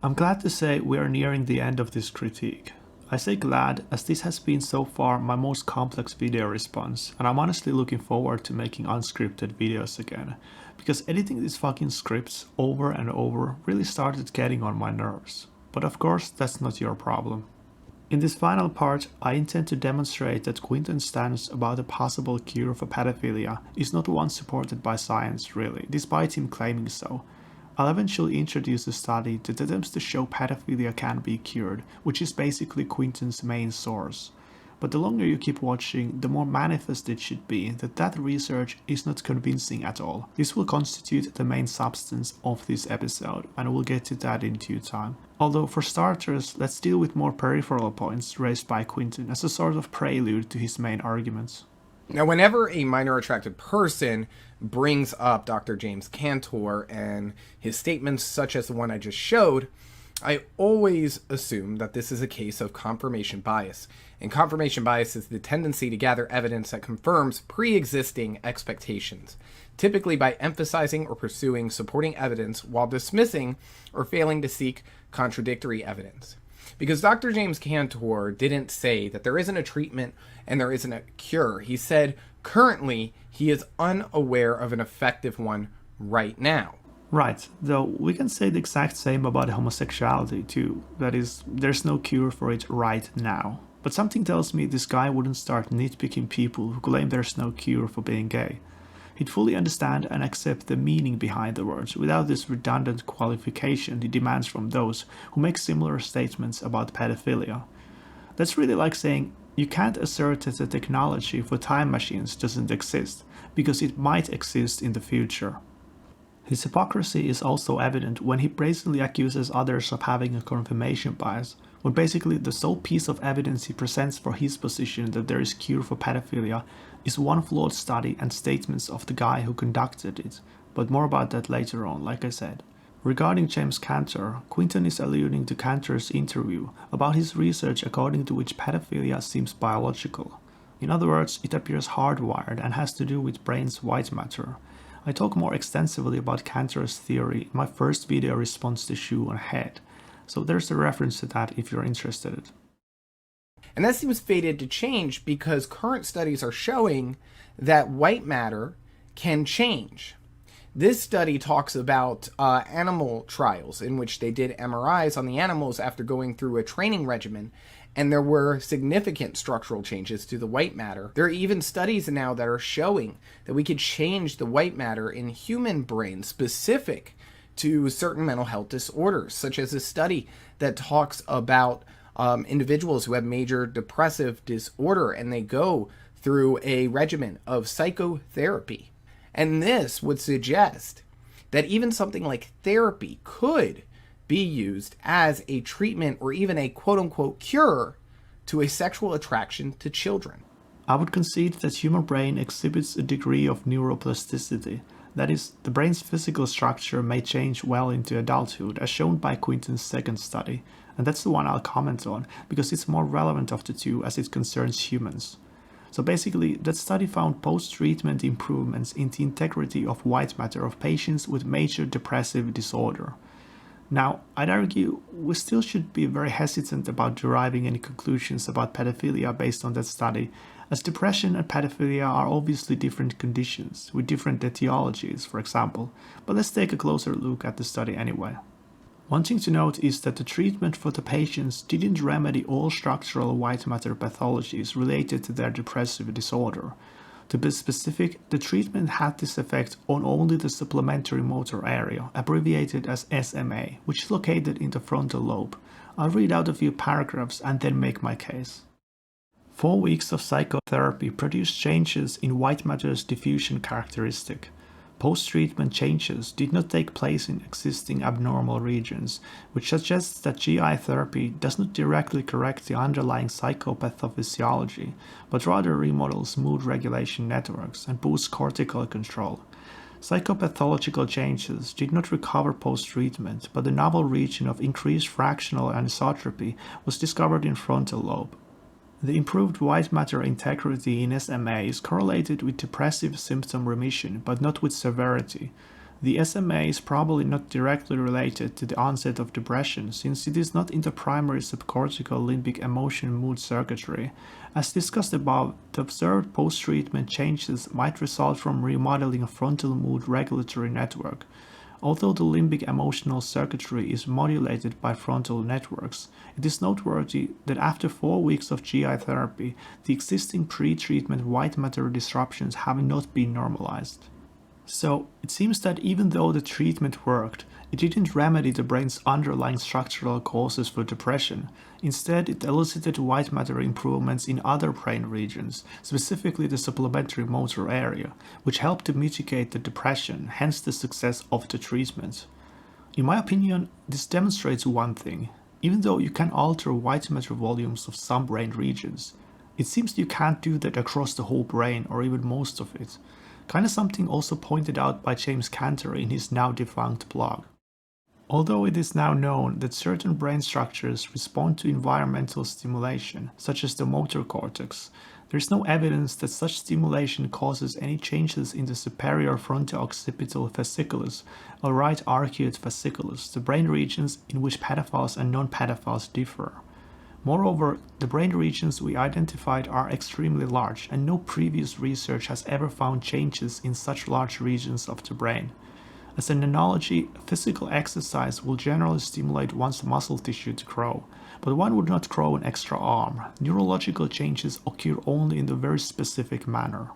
I'm glad to say we are nearing the end of this critique. I say glad as this has been so far my most complex video response, and I'm honestly looking forward to making unscripted videos again, because editing these fucking scripts over and over really started getting on my nerves. But of course that's not your problem. In this final part, I intend to demonstrate that Quinton's stance about a possible cure for pedophilia is not one supported by science really, despite him claiming so. I'll eventually introduce a study that attempts to show pedophilia can be cured, which is basically Quinton's main source. But the longer you keep watching, the more manifest it should be that that research is not convincing at all. This will constitute the main substance of this episode, and we'll get to that in due time. Although for starters, let's deal with more peripheral points raised by Quinton as a sort of prelude to his main arguments. Now, whenever a minor attracted person brings up Dr. James Cantor and his statements such as the one I just showed, I always assume that this is a case of confirmation bias. And confirmation bias is the tendency to gather evidence that confirms pre-existing expectations, typically by emphasizing or pursuing supporting evidence while dismissing or failing to seek contradictory evidence. Because Dr. James Cantor didn't say that there isn't a treatment and there isn't a cure. He said currently he is unaware of an effective one right now. Right, though we can say the exact same about homosexuality too. That is, there's no cure for it right now. But something tells me this guy wouldn't start nitpicking people who claim there's no cure for being gay. He'd fully understand and accept the meaning behind the words without this redundant qualification he demands from those who make similar statements about pedophilia. That's really like saying you can't assert that the technology for time machines doesn't exist, because it might exist in the future. His hypocrisy is also evident when he brazenly accuses others of having a confirmation bias, when basically the sole piece of evidence he presents for his position that there is cure for pedophilia is one flawed study and statements of the guy who conducted it, but more about that later on, like I said. Regarding James Cantor, Quinton is alluding to Cantor's interview about his research according to which pedophilia seems biological. In other words, it appears hardwired and has to do with brain's white matter. I talk more extensively about Cantor's theory in my first video response to Shoe on Head, so there's a reference to that if you're interested. And that seems fated to change because current studies are showing that white matter can change. This study talks about animal trials in which they did MRIs on the animals after going through a training regimen, and there were significant structural changes to the white matter. There are even studies now that are showing that we could change the white matter in human brains specific to certain mental health disorders, such as a study that talks about individuals who have major depressive disorder and they go through a regimen of psychotherapy. And this would suggest that even something like therapy could be used as a treatment or even a quote-unquote cure to a sexual attraction to children. I would concede that human brain exhibits a degree of neuroplasticity. That is, the brain's physical structure may change well into adulthood, as shown by Quinton's second study, and that's the one I'll comment on, because it's more relevant of the two as it concerns humans. So basically, that study found post-treatment improvements in the integrity of white matter of patients with major depressive disorder. Now, I'd argue we still should be very hesitant about deriving any conclusions about pedophilia based on that study, as depression and pedophilia are obviously different conditions, with different etiologies, for example, but let's take a closer look at the study anyway. One thing to note is that the treatment for the patients didn't remedy all structural white matter pathologies related to their depressive disorder. To be specific, the treatment had this effect on only the supplementary motor area, abbreviated as SMA, which is located in the frontal lobe. I'll read out a few paragraphs and then make my case. 4 weeks of psychotherapy produced changes in white matter's diffusion characteristic. Post-treatment changes did not take place in existing abnormal regions, which suggests that GI therapy does not directly correct the underlying psychopathophysiciology, but rather remodels mood regulation networks and boosts cortical control. Psychopathological changes did not recover post-treatment, but a novel region of increased fractional anisotropy was discovered in frontal lobe. The improved white matter integrity in SMA is correlated with depressive symptom remission, but not with severity. The SMA is probably not directly related to the onset of depression, since it is not in the primary subcortical limbic emotion mood circuitry. As discussed above, the observed post-treatment changes might result from remodeling a frontal mood regulatory network. Although the limbic emotional circuitry is modulated by frontal networks, it is noteworthy that after 4 weeks of GI therapy, the existing pre-treatment white matter disruptions have not been normalized. So, it seems that even though the treatment worked, it didn't remedy the brain's underlying structural causes for depression. Instead, it elicited white matter improvements in other brain regions, specifically the supplementary motor area, which helped to mitigate the depression, hence the success of the treatment. In my opinion, this demonstrates one thing. Even though you can alter white matter volumes of some brain regions, it seems you can't do that across the whole brain or even most of it. Kinda something also pointed out by James Cantor in his now defunct blog. Although it is now known that certain brain structures respond to environmental stimulation, such as the motor cortex, there is no evidence that such stimulation causes any changes in the superior fronto-occipital fasciculus or right arcuate fasciculus, the brain regions in which pedophiles and non-pedophiles differ. Moreover, the brain regions we identified are extremely large, and no previous research has ever found changes in such large regions of the brain. As an analogy, physical exercise will generally stimulate one's muscle tissue to grow, but one would not grow an extra arm. Neurological changes occur only in a very specific manner.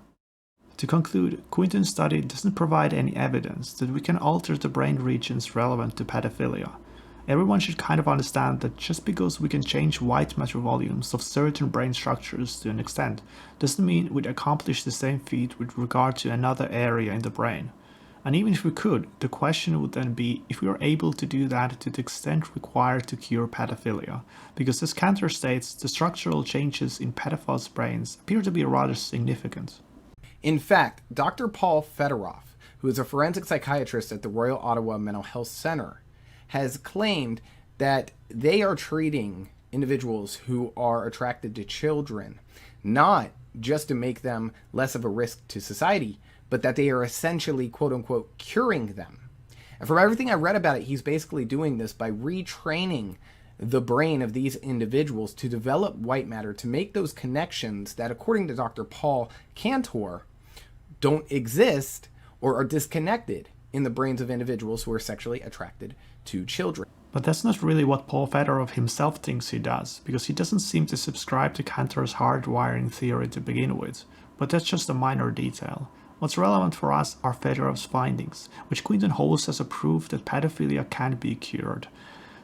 To conclude, Quinton's study doesn't provide any evidence that we can alter the brain regions relevant to pedophilia. Everyone should kind of understand that just because we can change white matter volumes of certain brain structures to an extent, doesn't mean we'd accomplish the same feat with regard to another area in the brain. And even if we could, the question would then be if we are able to do that to the extent required to cure pedophilia, because as Cantor states, the structural changes in pedophiles' brains appear to be rather significant. In fact, Dr. Paul Fedoroff, who is a forensic psychiatrist at the Royal Ottawa Mental Health Centre, has claimed that they are treating individuals who are attracted to children, not just to make them less of a risk to society, but that they are essentially, quote-unquote, curing them. And from everything I read about it, he's basically doing this by retraining the brain of these individuals to develop white matter, to make those connections that, according to Dr. Paul Cantor, don't exist or are disconnected in the brains of individuals who are sexually attracted to children. But that's not really what Paul Fedoroff himself thinks he does, because he doesn't seem to subscribe to Cantor's hardwiring theory to begin with, but that's just a minor detail. What's relevant for us are Fedoroff's findings, which Quinton holds as a proof that pedophilia can be cured.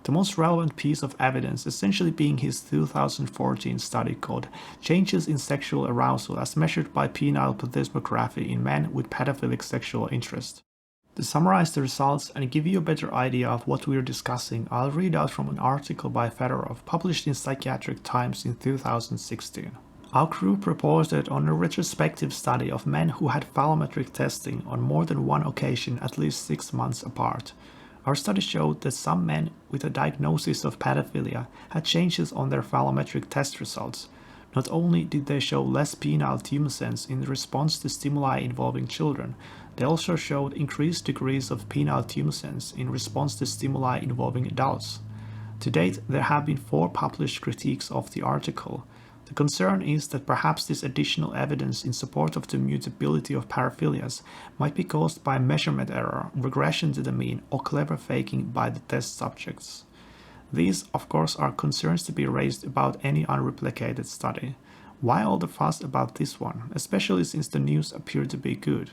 The most relevant piece of evidence essentially being his 2014 study called Changes in Sexual Arousal as Measured by Penile Plethysmography in Men with Pedophilic Sexual Interest. To summarize the results and give you a better idea of what we are discussing, I'll read out from an article by Fedoroff published in Psychiatric Times in 2016. Our group reported on a retrospective study of men who had phallometric testing on more than one occasion at least 6 months apart. Our study showed that some men with a diagnosis of pedophilia had changes on their phallometric test results. Not only did they show less penile tumescence in response to stimuli involving children, they also showed increased degrees of penile tumescence in response to stimuli involving adults. To date, there have been 4 published critiques of the article. The concern is that perhaps this additional evidence in support of the mutability of paraphilias might be caused by measurement error, regression to the mean, or clever faking by the test subjects. These, of course, are concerns to be raised about any unreplicated study. Why all the fuss about this one, especially since the news appeared to be good?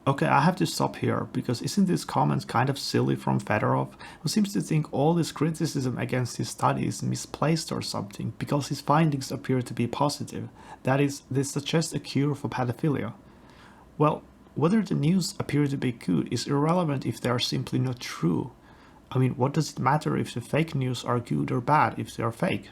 Okay, I have to stop here, because isn't this comment kind of silly from Fedoroff, who seems to think all this criticism against his study is misplaced or something, because his findings appear to be positive, that is, they suggest a cure for pedophilia. Well, whether the news appear to be good is irrelevant if they are simply not true. I mean, what does it matter if the fake news are good or bad if they are fake?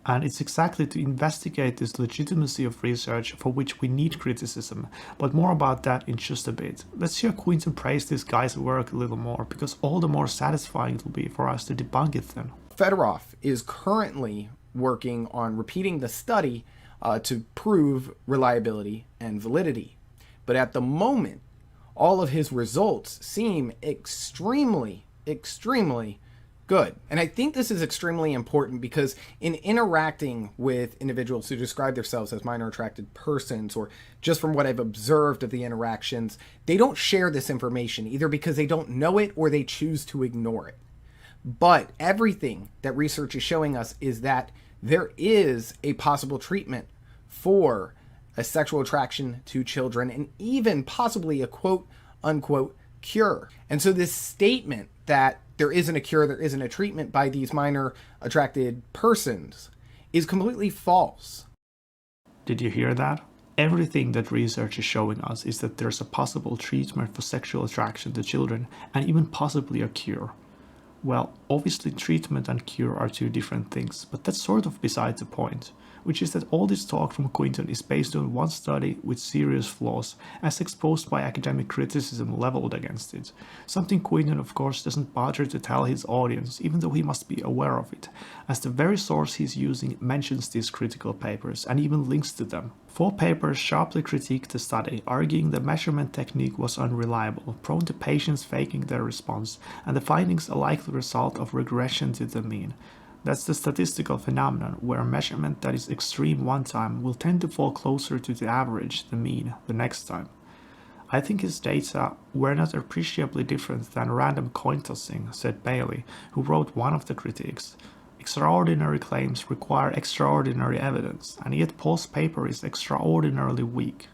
And it's exactly to investigate this legitimacy of research for which we need criticism, but more about that in just a bit. Let's hear Quinton praise this guy's work a little more, because all the more satisfying it will be for us to debunk it then. Fedoroff is currently working on repeating the study to prove reliability and validity. But at the moment, all of his results seem extremely, extremely good. And I think this is extremely important because in interacting with individuals who describe themselves as minor attracted persons, or just from what I've observed of the interactions, they don't share this information either because they don't know it or they choose to ignore it. But everything that research is showing us is that there is a possible treatment for a sexual attraction to children, and even possibly a quote unquote cure. And so this statement that there isn't a cure, there isn't a treatment by these minor attracted persons is completely false. Did you hear that? Everything that research is showing us is that there's a possible treatment for sexual attraction to children, and even possibly a cure. Well, obviously treatment and cure are two different things, but that's sort of beside the point, which is that all this talk from Quinton is based on one study with serious flaws, as exposed by academic criticism leveled against it. Something Quinton of course doesn't bother to tell his audience, even though he must be aware of it, as the very source he's using mentions these critical papers and even links to them. 4 papers sharply critiqued the study, arguing the measurement technique was unreliable, prone to patients faking their response, and the findings a likely result of regression to the mean. That's the statistical phenomenon, where a measurement that is extreme one time will tend to fall closer to the average, the mean, the next time. I think his data were not appreciably different than random coin tossing, said Bailey, who wrote one of the critiques. Extraordinary claims require extraordinary evidence, and yet Paul's paper is extraordinarily weak.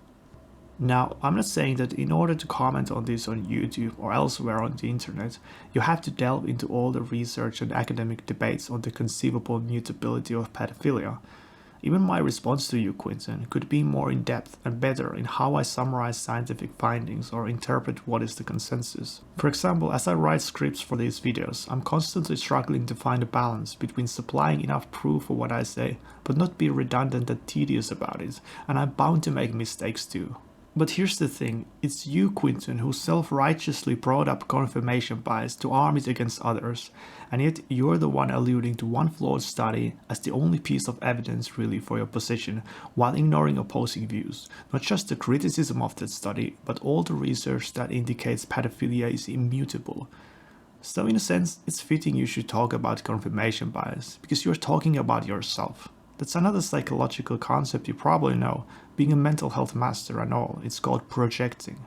Now, I'm not saying that in order to comment on this on YouTube or elsewhere on the internet, you have to delve into all the research and academic debates on the conceivable mutability of pedophilia. Even my response to you, Quinton, could be more in-depth and better in how I summarize scientific findings or interpret what is the consensus. For example, as I write scripts for these videos, I'm constantly struggling to find a balance between supplying enough proof for what I say, but not be redundant and tedious about it, and I'm bound to make mistakes too. But here's the thing, it's you, Quinton, who self-righteously brought up confirmation bias to arm it against others, and yet you're the one alluding to one flawed study as the only piece of evidence really for your position, while ignoring opposing views. Not just the criticism of that study, but all the research that indicates pedophilia is immutable. So in a sense, it's fitting you should talk about confirmation bias, because you're talking about yourself. That's another psychological concept you probably know, being a mental health master and all, it's called projecting.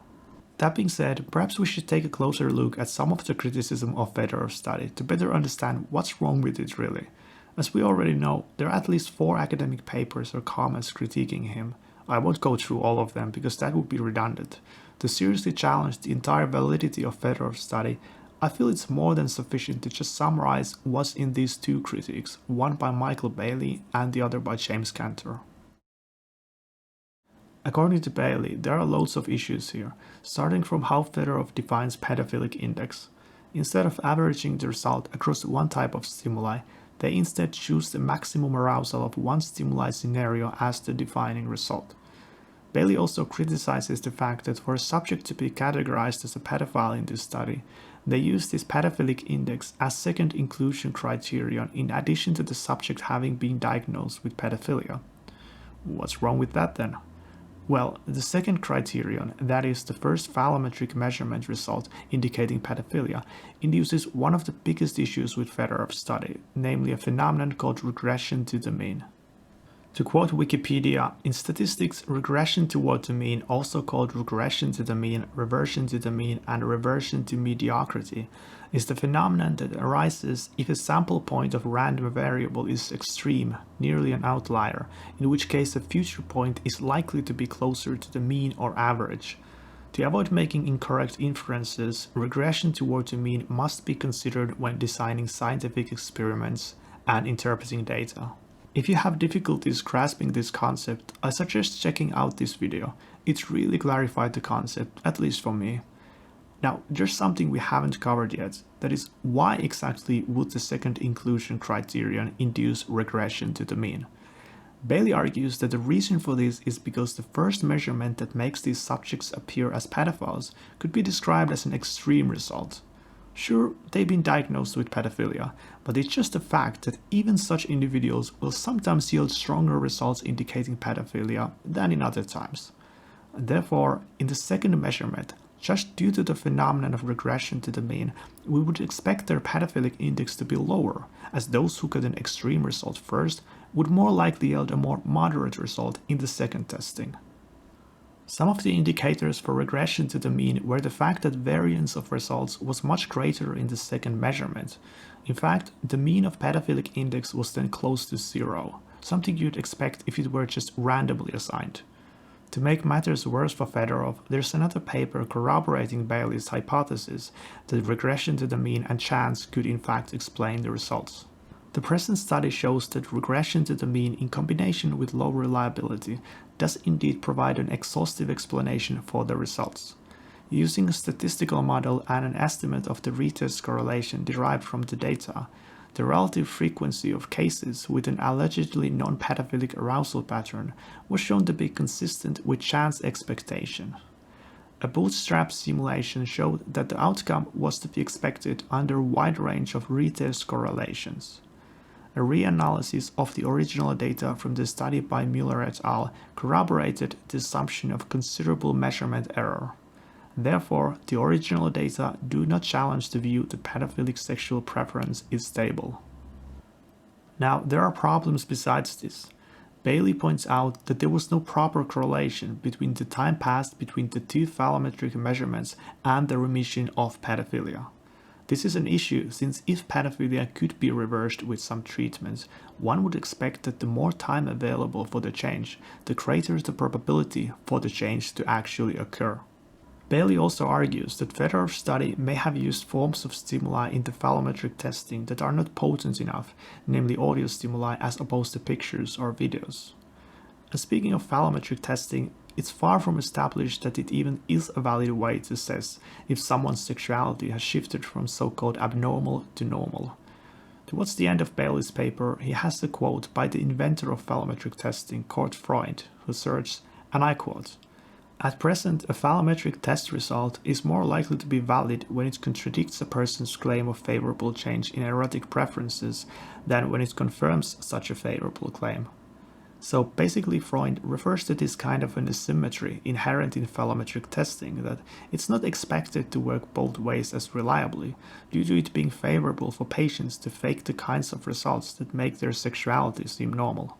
That being said, perhaps we should take a closer look at some of the criticism of Fedoroff's study to better understand what's wrong with it really. As we already know, there are at least 4 academic papers or comments critiquing him. I won't go through all of them because that would be redundant. To seriously challenge the entire validity of Fedoroff's study, I feel it's more than sufficient to just summarize what's in these 2 critiques, one by Michael Bailey and the other by James Cantor. According to Bailey, there are loads of issues here, starting from how Fedoroff defines pedophilic index. Instead of averaging the result across one type of stimuli, they instead choose the maximum arousal of one stimuli scenario as the defining result. Bailey also criticizes the fact that for a subject to be categorized as a pedophile in this study, they use this pedophilic index as second inclusion criterion in addition to the subject having been diagnosed with pedophilia. What's wrong with that then? Well, the second criterion, that is the first phallometric measurement result indicating pedophilia, induces one of the biggest issues with Fedoroff's study, namely a phenomenon called regression to the mean. To quote Wikipedia, in statistics, regression toward the mean, also called regression to the mean, reversion to the mean, and reversion to mediocrity, is the phenomenon that arises if a sample point of random variable is extreme, nearly an outlier, in which case a future point is likely to be closer to the mean or average. To avoid making incorrect inferences, regression toward the mean must be considered when designing scientific experiments and interpreting data. If you have difficulties grasping this concept, I suggest checking out this video. It really clarified the concept, at least for me. Now, there's something we haven't covered yet, that is, why exactly would the second inclusion criterion induce regression to the mean? Bailey argues that the reason for this is because the first measurement that makes these subjects appear as pedophiles could be described as an extreme result. Sure, they've been diagnosed with pedophilia, but it's just a fact that even such individuals will sometimes yield stronger results indicating pedophilia than in other times. Therefore, in the second measurement, just due to the phenomenon of regression to the mean, we would expect their pedophilic index to be lower, as those who got an extreme result first would more likely yield a more moderate result in the second testing. Some of the indicators for regression to the mean were the fact that variance of results was much greater in the second measurement. In fact, the mean of pedophilic index was then close to 0, something you'd expect if it were just randomly assigned. To make matters worse for Fedoroff, there's another paper corroborating Bailey's hypothesis that regression to the mean and chance could in fact explain the results. The present study shows that regression to the mean in combination with low reliability does indeed provide an exhaustive explanation for the results. Using a statistical model and an estimate of the retest correlation derived from the data, the relative frequency of cases with an allegedly non-pedophilic arousal pattern was shown to be consistent with chance expectation. A bootstrap simulation showed that the outcome was to be expected under a wide range of retest correlations. A reanalysis of the original data from the study by Mueller et al. Corroborated the assumption of considerable measurement error. Therefore, the original data do not challenge the view that pedophilic sexual preference is stable. Now, there are problems besides this. Bailey points out that there was no proper correlation between the time passed between the two phallometric measurements and the remission of pedophilia. This is an issue since if pedophilia could be reversed with some treatments, one would expect that the more time available for the change, the greater the probability for the change to actually occur. Bailey also argues that Fedoroff's study may have used forms of stimuli in the phallometric testing that are not potent enough, namely audio stimuli as opposed to pictures or videos. And speaking of phallometric testing, it's far from established that it even is a valid way to assess if someone's sexuality has shifted from so-called abnormal to normal. Towards the end of Bailey's paper, he has the quote by the inventor of phallometric testing, Kurt Freund, who asserts, and I quote, "At present, a phallometric test result is more likely to be valid when it contradicts a person's claim of favorable change in erotic preferences than when it confirms such a favorable claim." So basically Freund refers to this kind of an asymmetry inherent in phallometric testing, that it's not expected to work both ways as reliably, due to it being favorable for patients to fake the kinds of results that make their sexuality seem normal.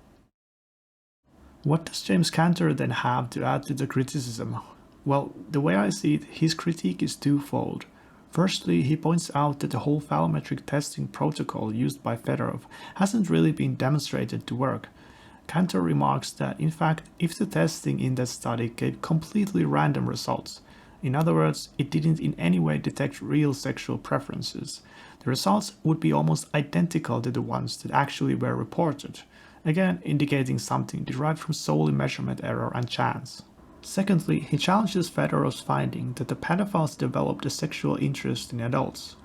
What does James Cantor then have to add to the criticism? Well, the way I see it, his critique is twofold. Firstly, he points out that the whole phallometric testing protocol used by Fedoroff hasn't really been demonstrated to work. Cantor remarks that, in fact, if the testing in that study gave completely random results, in other words, it didn't in any way detect real sexual preferences, the results would be almost identical to the ones that actually were reported, again indicating something derived from solely measurement error and chance. Secondly, he challenges Fedoroff's finding that the pedophiles developed a sexual interest in adults.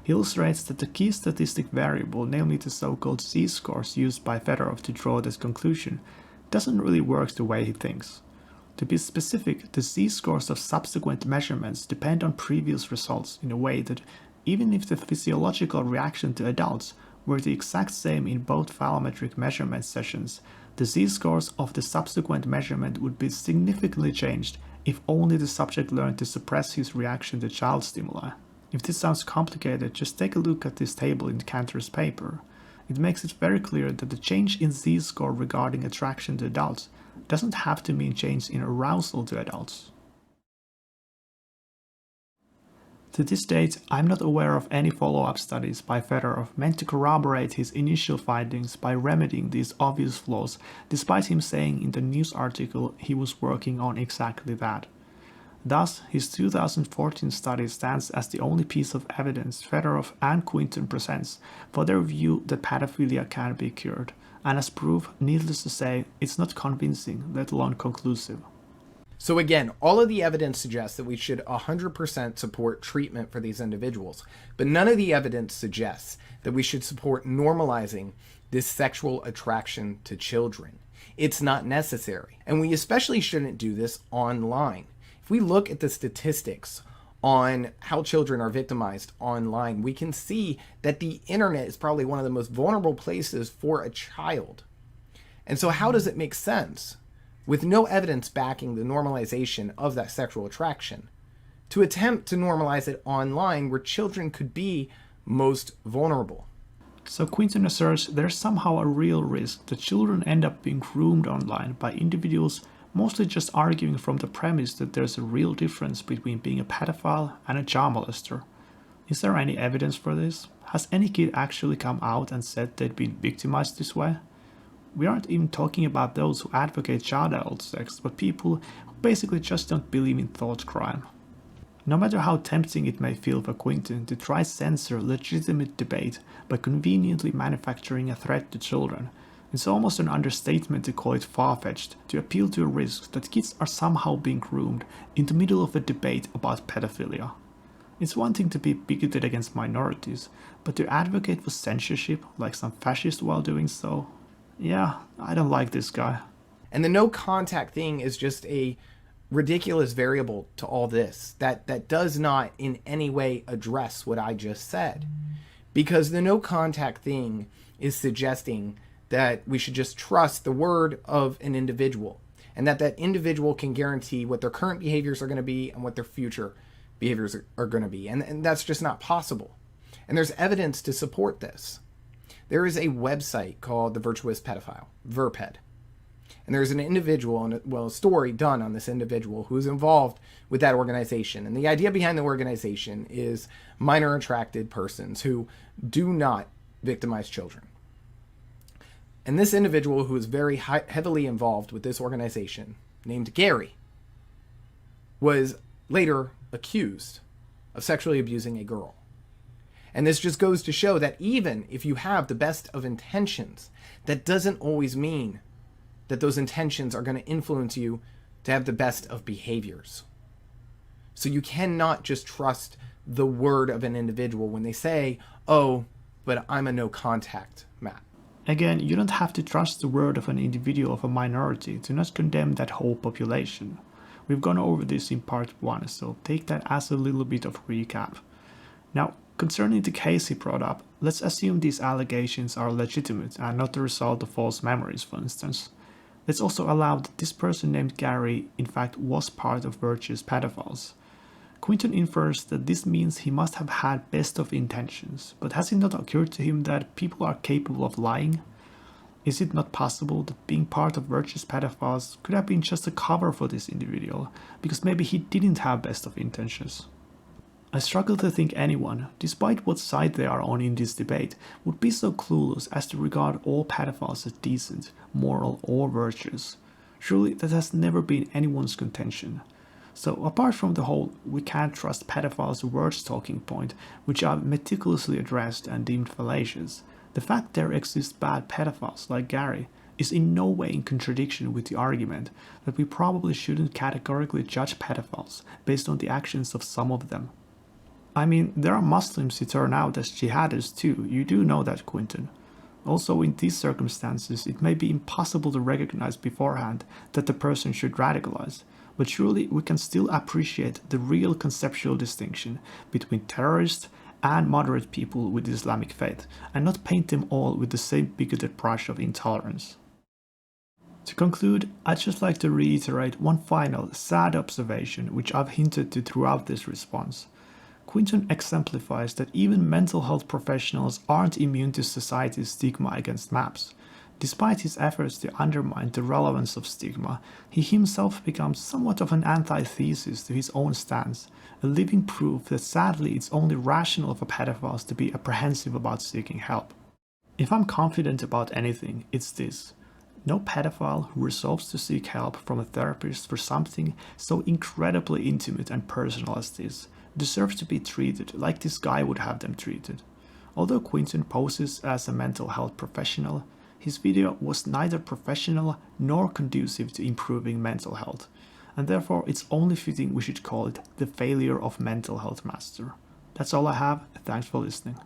He illustrates that the key statistic variable, namely the so-called Z-scores used by Fedoroff to draw this conclusion, doesn't really work the way he thinks. To be specific, the Z-scores of subsequent measurements depend on previous results in a way that, even if the physiological reaction to adults were the exact same in both phallometric measurement sessions, the Z-scores of the subsequent measurement would be significantly changed if only the subject learned to suppress his reaction to child stimuli. If this sounds complicated, just take a look at this table in Cantor's paper. It makes it very clear that the change in Z-score regarding attraction to adults doesn't have to mean change in arousal to adults. To this date, I'm not aware of any follow-up studies by Fedoroff meant to corroborate his initial findings by remedying these obvious flaws, despite him saying in the news article he was working on exactly that. Thus, his 2014 study stands as the only piece of evidence Fedoroff and Quinton presents for their view that pedophilia can be cured, and as proof, needless to say, it's not convincing, let alone conclusive. So again, all of the evidence suggests that we should 100% support treatment for these individuals, but none of the evidence suggests that we should support normalizing this sexual attraction to children. It's not necessary, and we especially shouldn't do this online. If we look at the statistics on how children are victimized online, we can see that the internet is probably one of the most vulnerable places for a child. And so how does it make sense, with no evidence backing the normalization of that sexual attraction, to attempt to normalize it online where children could be most vulnerable. So Quinton asserts there's somehow a real risk that children end up being groomed online by individuals mostly just arguing from the premise that there's a real difference between being a pedophile and a child molester. Is there any evidence for this? Has any kid actually come out and said they'd been victimized this way? We aren't even talking about those who advocate child-adult sex, but people who basically just don't believe in thought crime. No matter how tempting it may feel for Quinton to try censor legitimate debate by conveniently manufacturing a threat to children, it's almost an understatement to call it far-fetched to appeal to a risk that kids are somehow being groomed in the middle of a debate about pedophilia. It's one thing to be bigoted against minorities, but to advocate for censorship like some fascist while doing so, yeah, I don't like this guy. And the no contact thing is just a ridiculous variable to all this that does not in any way address what I just said. Because the no contact thing is suggesting that we should just trust the word of an individual, and that individual can guarantee what their current behaviors are going to be and what their future behaviors are going to be. And that's just not possible. And there's evidence to support this. There is a website called The Virtuous Pedophile, VERPED. And there's an individual, and a story done on this individual who is involved with that organization. And the idea behind the organization is minor attracted persons who do not victimize children. And this individual, who is very heavily involved with this organization, named Gary, was later accused of sexually abusing a girl. And this just goes to show that even if you have the best of intentions, that doesn't always mean that those intentions are going to influence you to have the best of behaviors. So you cannot just trust the word of an individual when they say, oh, but I'm a no contact Matt. Again, you don't have to trust the word of an individual of a minority to not condemn that whole population. We've gone over this in part 1, so take that as a little bit of recap. Now, concerning the case he brought up, let's assume these allegations are legitimate and not the result of false memories, for instance. Let's also allow that this person named Gary in fact was part of Virtuous Pedophiles. Quinton infers that this means he must have had best of intentions, but has it not occurred to him that people are capable of lying? Is it not possible that being part of Virtuous Pedophiles could have been just a cover for this individual, because maybe he didn't have best of intentions? I struggle to think anyone, despite what side they are on in this debate, would be so clueless as to regard all pedophiles as decent, moral, or virtuous. Surely that has never been anyone's contention. So apart from the whole "we can't trust pedophiles" words talking point, which I've meticulously addressed and deemed fallacious, the fact there exist bad pedophiles like Gary is in no way in contradiction with the argument that we probably shouldn't categorically judge pedophiles based on the actions of some of them. I mean, there are Muslims who turn out as jihadists too, you do know that, Quinton. Also, in these circumstances, it may be impossible to recognize beforehand that the person should radicalize, but surely we can still appreciate the real conceptual distinction between terrorists and moderate people with Islamic faith, and not paint them all with the same bigoted brush of intolerance. To conclude, I'd just like to reiterate one final, sad observation which I've hinted to throughout this response. Quinton exemplifies that even mental health professionals aren't immune to society's stigma against MAPS. Despite his efforts to undermine the relevance of stigma, he himself becomes somewhat of an antithesis to his own stance, a living proof that sadly it's only rational for pedophiles to be apprehensive about seeking help. If I'm confident about anything, it's this. No pedophile who resolves to seek help from a therapist for something so incredibly intimate and personal as this deserves to be treated like this guy would have them treated. Although Quinton poses as a mental health professional, his video was neither professional nor conducive to improving mental health, and therefore it's only fitting we should call it the failure of mental health master. That's all I have, thanks for listening.